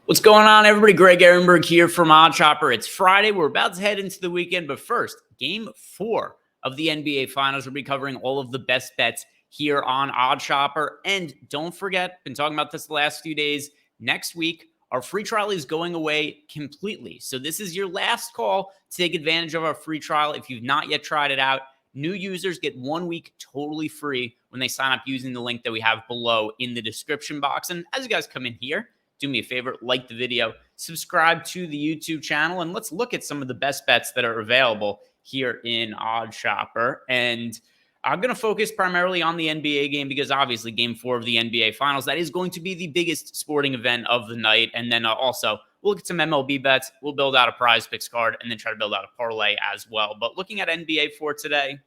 What's going on, everybody? Greg Ehrenberg here from Odd Chopper. It's Friday. We're about to head into the weekend, but first, Game 4 of the NBA Finals. We'll be covering all of the best bets here on Odd Chopper. And don't forget, been talking about this the last few days, next week, our free trial is going away completely. So this is your last call to take advantage of our free trial. If you've not yet tried it out, new users get 1 week totally free when they sign up using the link that we have below in the description box. And as you guys come in here, do me a favor, like the video, subscribe to the YouTube channel, and let's look at some of the best bets that are available here in Odd Chopper. And I'm going to focus primarily on the NBA game because obviously Game 4 of the NBA Finals, that is going to be the biggest sporting event of the night. And then also we'll look at some MLB bets. We'll build out a prize picks card and then try to build out a parlay as well. But looking at NBA for today,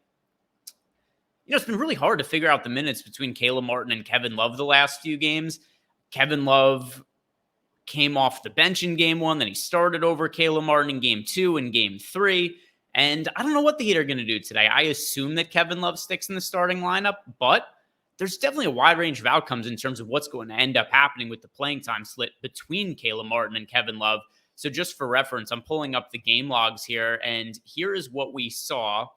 it's been really hard to figure out the minutes between Caleb Martin and Kevin Love the last few games. Kevin Love came off the bench in Game 1, then he started over Caleb Martin in Game 2 and Game 3. And I don't know what the Heat are going to do today. I assume that Kevin Love sticks in the starting lineup, but there's definitely a wide range of outcomes in terms of what's going to end up happening with the playing time split between Caleb Martin and Kevin Love. So just for reference, I'm pulling up the game logs here, and here is what we saw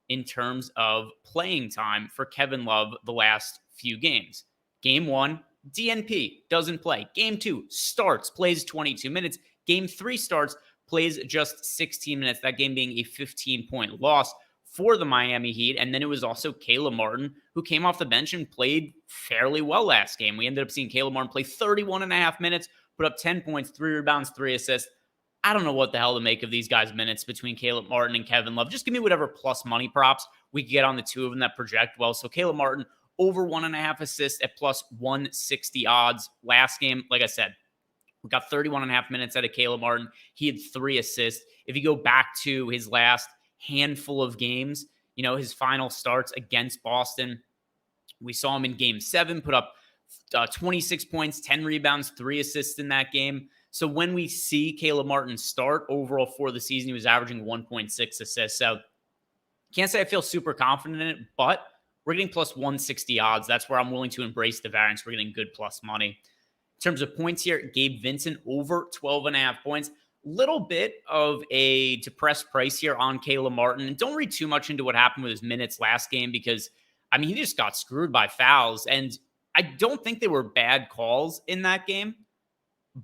in terms of playing time for Kevin Love the last few games. Game 1, DNP, doesn't play. Game 2, starts, plays 22 minutes. Game 3 starts, plays just 16 minutes, that game being a 15-point loss for the Miami Heat. And then it was also Caleb Martin, who came off the bench and played fairly well last game. We ended up seeing Caleb Martin play 31 and a half minutes, put up 10 points, 3 rebounds, 3 assists. I don't know what the hell to make of these guys' minutes between Caleb Martin and Kevin Love. Just give me whatever plus money props we can get on the two of them that project well. So Caleb Martin, over 1.5 assists at plus 160 odds. Last game, like I said, we got 31.5 minutes out of Caleb Martin. He had 3 assists. If you go back to his last handful of games, his final starts against Boston, we saw him in Game 7, put up 26 points, 10 rebounds, 3 assists in that game. So when we see Caleb Martin start overall for the season, he was averaging 1.6 assists. So can't say I feel super confident in it, but we're getting plus 160 odds. That's where I'm willing to embrace the variance. We're getting good plus money. In terms of points here, Gabe Vincent over 12.5 points. Little bit of a depressed price here on Caleb Martin. And don't read too much into what happened with his minutes last game because, he just got screwed by fouls. And I don't think they were bad calls in that game,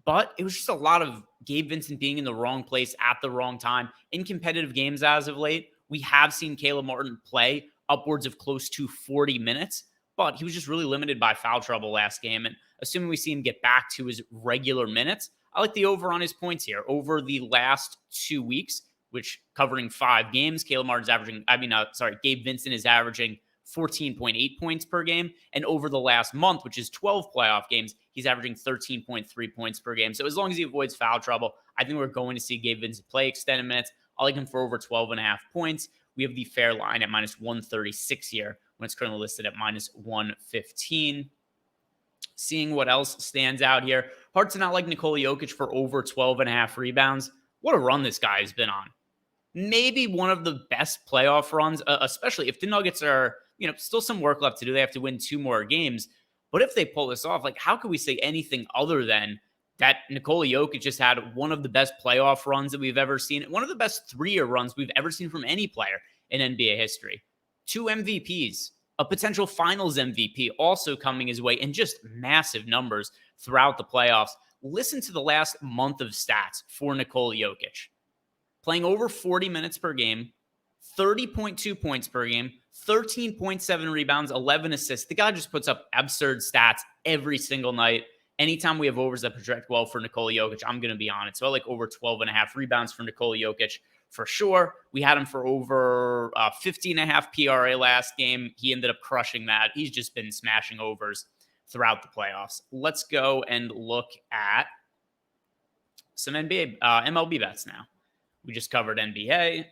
but it was just a lot of Gabe Vincent being in the wrong place at the wrong time. In competitive games as of late, we have seen Caleb Martin play upwards of close to 40 minutes, but he was just really limited by foul trouble last game. And assuming we see him get back to his regular minutes, I like the over on his points here. Over the last 2 weeks, which covering 5 games, Gabe Vincent is averaging 14.8 points per game. And over the last month, which is 12 playoff games, he's averaging 13.3 points per game. So as long as he avoids foul trouble, I think we're going to see Gabe Vincent play extended minutes. I like him for over 12.5 points. We have the fair line at minus 136 here when it's currently listed at minus 115. Seeing what else stands out here. Hard to not like Nikola Jokic for over 12.5 rebounds. What a run this guy has been on. Maybe one of the best playoff runs, especially if the Nuggets are, still some work left to do. They have to win 2 more games. But if they pull this off, how could we say anything other than that Nikola Jokic just had one of the best playoff runs that we've ever seen, one of the best 3-year runs we've ever seen from any player in NBA history. 2 MVPs, a potential finals MVP also coming his way, and just massive numbers throughout the playoffs. Listen to the last month of stats for Nikola Jokic. Playing over 40 minutes per game, 30.2 points per game, 13.7 rebounds, 11 assists. The guy just puts up absurd stats every single night. Anytime we have overs that project well for Nikola Jokic, I'm going to be on it. So I like over 12.5 rebounds for Nikola Jokic for sure. We had him for over 50.5 PRA last game. He ended up crushing that. He's just been smashing overs throughout the playoffs. Let's go and look at some MLB bets now. We just covered NBA. Let's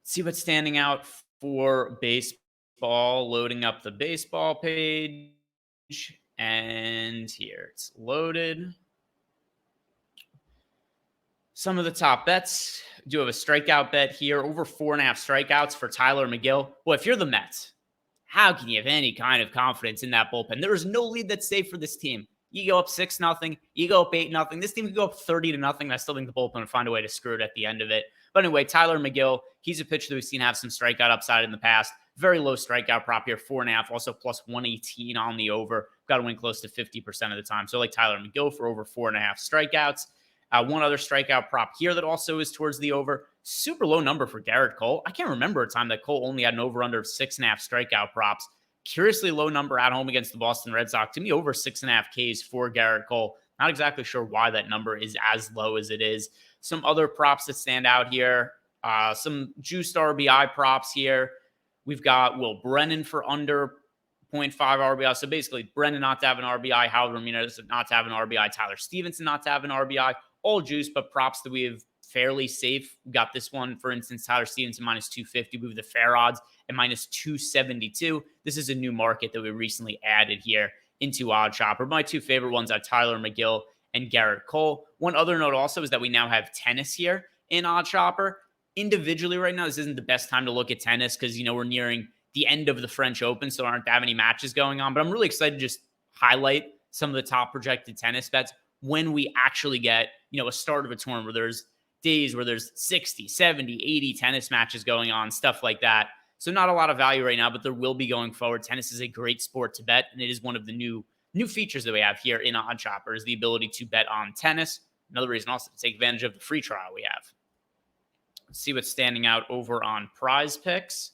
see what's standing out for baseball. Loading up the baseball page. And here it's loaded. Some of the top bets. Do have a strikeout bet here. Over 4.5 strikeouts for Tyler McGill. Boy, if you're the Mets, how can you have any kind of confidence in that bullpen? There is no lead that's safe for this team. You go up 6-0, you go up 8-0. This team could go up 30-0. I still think the bullpen would find a way to screw it at the end of it. But anyway, Tyler McGill, he's a pitcher that we've seen have some strikeout upside in the past. Very low strikeout prop here, 4.5, also plus 118 on the over. Got to win close to 50% of the time. So like Tyler McGill for over 4.5 strikeouts. One other strikeout prop here that also is towards the over. Super low number for Garrett Cole. I can't remember a time that Cole only had an over-under of 6.5 strikeout props. Curiously low number at home against the Boston Red Sox. To me, over 6.5 Ks for Garrett Cole. Not exactly sure why that number is as low as it is. Some other props that stand out here. Some juiced RBI props here. We've got Will Brennan for under 0.5 RBI. So basically, Brennan not to have an RBI, Howard Ramirez not to have an RBI, Tyler Stevenson not to have an RBI. All juice, but props that we have fairly safe. We got this one, for instance, Tyler Stevenson minus 250. We have the fair odds at minus 272. This is a new market that we recently added here into Odd Chopper. My two favorite ones are Tyler McGill and Garrett Cole. One other note also is that we now have tennis here in Odd Chopper. Individually right now, this isn't the best time to look at tennis because, we're nearing the end of the French Open, so there aren't that many matches going on. But I'm really excited to just highlight some of the top projected tennis bets when we actually get, a start of a tournament where there's days where there's 60, 70, 80 tennis matches going on, stuff like that. So not a lot of value right now, but there will be going forward. Tennis is a great sport to bet, and it is one of the new features that we have here in Odd Chopper is the ability to bet on tennis. Another reason also to take advantage of the free trial we have. Let's see what's standing out over on Prize Picks.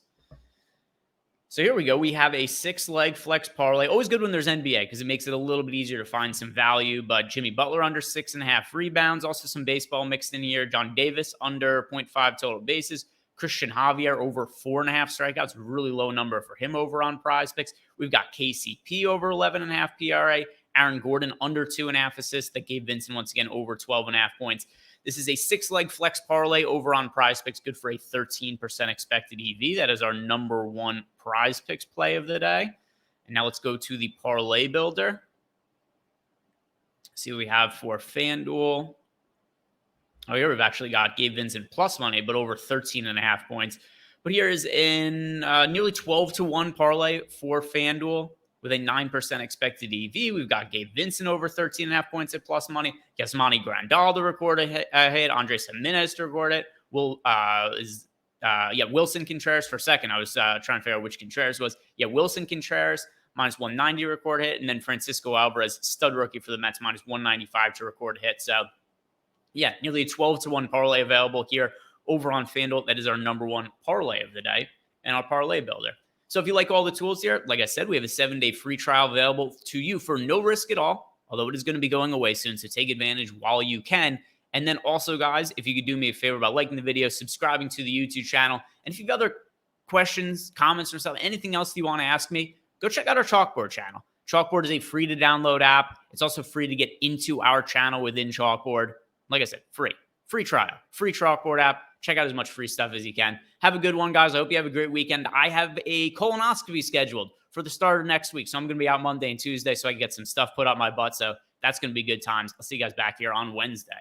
So here we go. We have a 6-leg flex parlay. Always good when there's NBA because it makes it a little bit easier to find some value. But Jimmy Butler under 6.5 rebounds. Also some baseball mixed in here. John Davis under 0.5 total bases. Christian Javier over 4.5 strikeouts. Really low number for him over on Prize Picks. We've got KCP over 11.5 PRA. Aaron Gordon under 2.5 assists. That gave Vincent once again over 12.5 points. This is a 6-leg flex parlay over on Prize Picks, good for a 13% expected EV. That is our number one Prize Picks play of the day. And now let's go to the parlay builder. See what we have for FanDuel. Oh, here we've actually got Gabe Vincent plus money, but over 13.5 points. But here is in nearly 12-1 parlay for FanDuel. With a 9% expected EV, we've got Gabe Vincent over 13.5 points at plus money. Yasmani Grandal to record a hit. Andres Jimenez to record it. Wilson Contreras for second. I was trying to figure out which Contreras was. Wilson Contreras minus 190 to record a hit. And then Francisco Alvarez, stud rookie for the Mets, minus 195 to record a hit. So, nearly a 12-1 parlay available here over on FanDuel. That is our number one parlay of the day and our parlay builder. So if you like all the tools here, like I said, we have a 7-day free trial available to you for no risk at all, although it is going to be going away soon, so take advantage while you can. And then also, guys, if you could do me a favor by liking the video, subscribing to the YouTube channel, and if you've got other questions, comments, or stuff, anything else you want to ask me, go check out our Chalkboard channel. Chalkboard is a free-to-download app. It's also free to get into our channel within Chalkboard. Like I said, free trial, free Chalkboard app. Check out as much free stuff as you can. Have a good one, guys. I hope you have a great weekend. I have a colonoscopy scheduled for the start of next week, so I'm going to be out Monday and Tuesday so I can get some stuff put up my butt. So that's going to be good times. I'll see you guys back here on Wednesday.